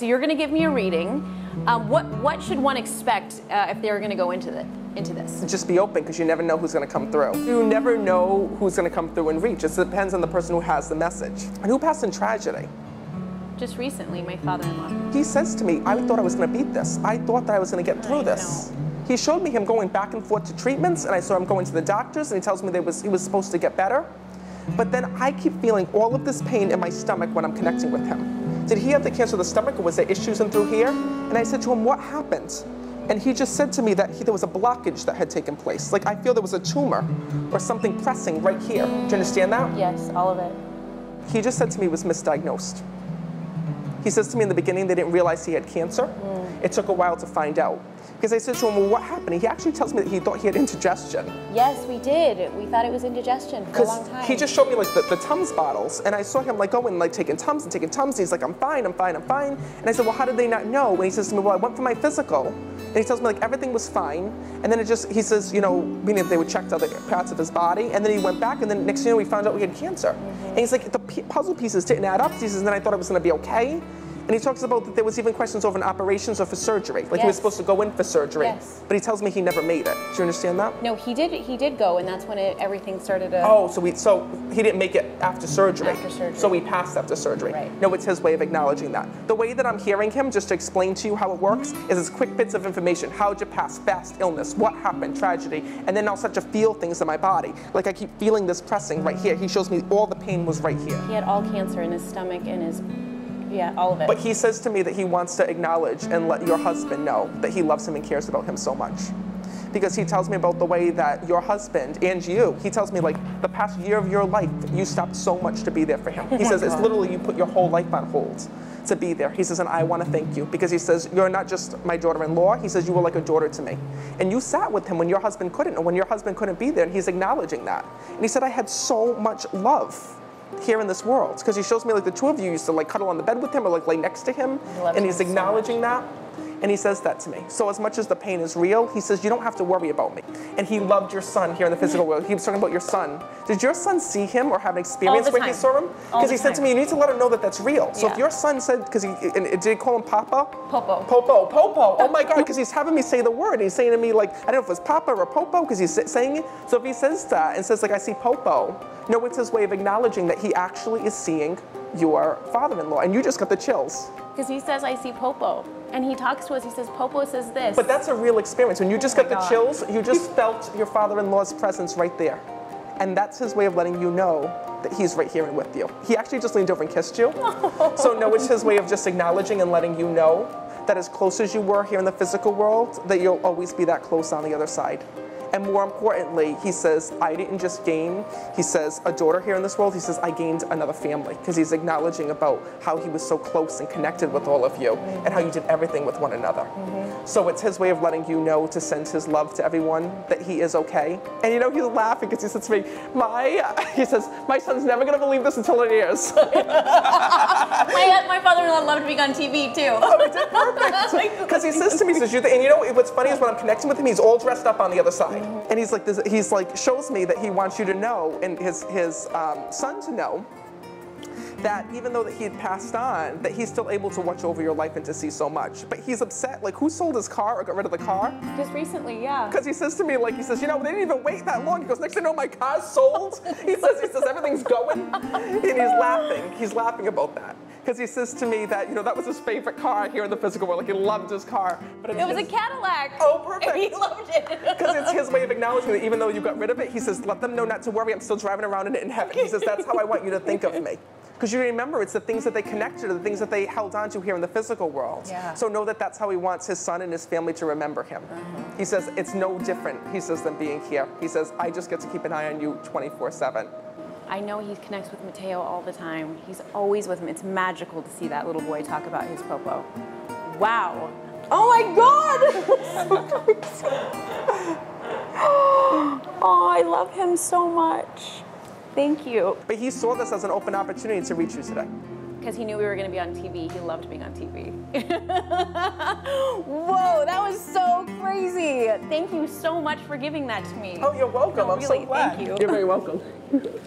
so you're going to give me a reading. What should one expect if they're going to go into this? Just be open, because you never know who's going to come through. You never know who's going to come through and reach. It depends on the person who has the message. And who passed in tragedy? Just recently, my father-in-law. He says to me, I thought I was going to beat this. I thought that I was going to get through this. He showed me him going back and forth to treatments, and I saw him going to the doctors, and he tells me he was supposed to get better. But then I keep feeling all of this pain in my stomach when I'm connecting with him. Did he have the cancer of the stomach, or was there issues in through here? And I said to him, what happened? And he just said to me that there was a blockage that had taken place. Like, I feel there was a tumor or something pressing right here. Do you understand that? Yes, all of it. He just said to me it was misdiagnosed. He says to me in the beginning they didn't realize he had cancer. It took a while to find out. Because I said to him, well, what happened? He actually tells me that he thought he had indigestion. Yes, we did. We thought it was indigestion for a long time. He just showed me like the Tums bottles, and I saw him like going like taking Tums and taking Tums. He's like, I'm fine, I'm fine, I'm fine. And I said, well, how did they not know? And he says to me, well, I went for my physical. And he tells me like everything was fine. And then he says, you know, meaning they would check other parts of his body. And then he went back, and then next thing you know, we found out we had cancer. And he's like, the puzzle pieces didn't add up. He says, and then I thought I was going to be okay. And he talks about that there was even questions over an operations or for surgery. Like he was supposed to go in for surgery. Yes. But he tells me he never made it. Do you understand that? No, he did go, and that's when everything started to... Oh, so he didn't make it after surgery. After surgery. So he passed after surgery. Right. No, it's his way of acknowledging that. The way that I'm hearing him, just to explain to you how it works, is it's quick bits of information. How'd you pass? Fast illness. What happened? Tragedy. And then I'll start to feel things in my body. Like I keep feeling this pressing right here. He shows me all the pain was right here. He had all cancer in his stomach and his... Yeah, all of it. But he says to me that he wants to acknowledge and let your husband know that he loves him and cares about him so much. Because he tells me about the way that your husband and you, he tells me like the past year of your life, you stopped so much to be there for him. He says it's literally you put your whole life on hold to be there. He says, and I want to thank you, because he says, you're not just my daughter-in-law. He says, you were like a daughter to me. And you sat with him when your husband couldn't, or when your husband couldn't be there, and he's acknowledging that. And he said, I had so much love here in this world, because he shows me like the two of you used to like cuddle on the bed with him or like lay next to him, and he's acknowledging that, and he says that to me. So as much as the pain is real, he says you don't have to worry about me. And he loved your son here in the physical world. He was talking about your son. Did your son see him or have an experience where he saw him? Because he said to me, you need to let him know that that's real. So if your son said, because did he call him Papa? Popo. Popo. Popo. Oh my God, because he's having me say the word. And he's saying to me like, I don't know if it's Papa or Popo, because he's saying it. So if he says that and says like, I see Popo, no, it's his way of acknowledging that he actually is seeing your father-in-law, and you just got the chills. Because he says, I see Popo, and he talks to us, he says, Popo says this. But that's a real experience. When you just got the chills, you just felt your father-in-law's presence right there. And that's his way of letting you know that he's right here and with you. He actually just leaned over and kissed you. So no, it's his way of just acknowledging and letting you know that as close as you were here in the physical world, that you'll always be that close on the other side. And more importantly, he says, I didn't just gain, he says, a daughter here in this world, he says, I gained another family, because he's acknowledging about how he was so close and connected with all of you, and how you did everything with one another. So it's his way of letting you know to send his love to everyone, that he is okay. And you know, he's laughing, because he says to me, he says, my son's never going to believe this until it airs. My father-in-law loved being on TV too. Oh, he did perfect. Because he says to me, he says, and you know what's funny is when I'm connecting with him, he's all dressed up on the other side. And he's like shows me that he wants you to know, and his son to know, that even though that he had passed on, that he's still able to watch over your life and to see so much. But he's upset, like who sold his car or got rid of the car? Just recently, yeah. Because he says to me, like, he says, you know, they didn't even wait that long. He goes, next thing you know, my car's sold. He says everything's going. And he's laughing about that. Because he says to me that, you know, that was his favorite car here in the physical world. Like, he loved his car. But it was a Cadillac. Oh, perfect. He loved it. Because it's his way of acknowledging that even though you got rid of it, he says, let them know not to worry. I'm still driving around in it in heaven. He says, that's how I want you to think of me. Because you remember, it's the things that they connected to, the things that they held on to here in the physical world. Yeah. So know that that's how he wants his son and his family to remember him. He says, it's no different, he says, than being here. He says, I just get to keep an eye on you 24/7. I know he connects with Mateo all the time. He's always with him. It's magical to see that little boy talk about his Popo. Wow. Oh my God! Oh, I love him so much. Thank you. But he saw this as an open opportunity to reach you today. Because he knew we were going to be on TV. He loved being on TV. Whoa, that was so crazy. Thank you so much for giving that to me. Oh, you're welcome. No, I'm really, so glad. Thank you. You're very welcome.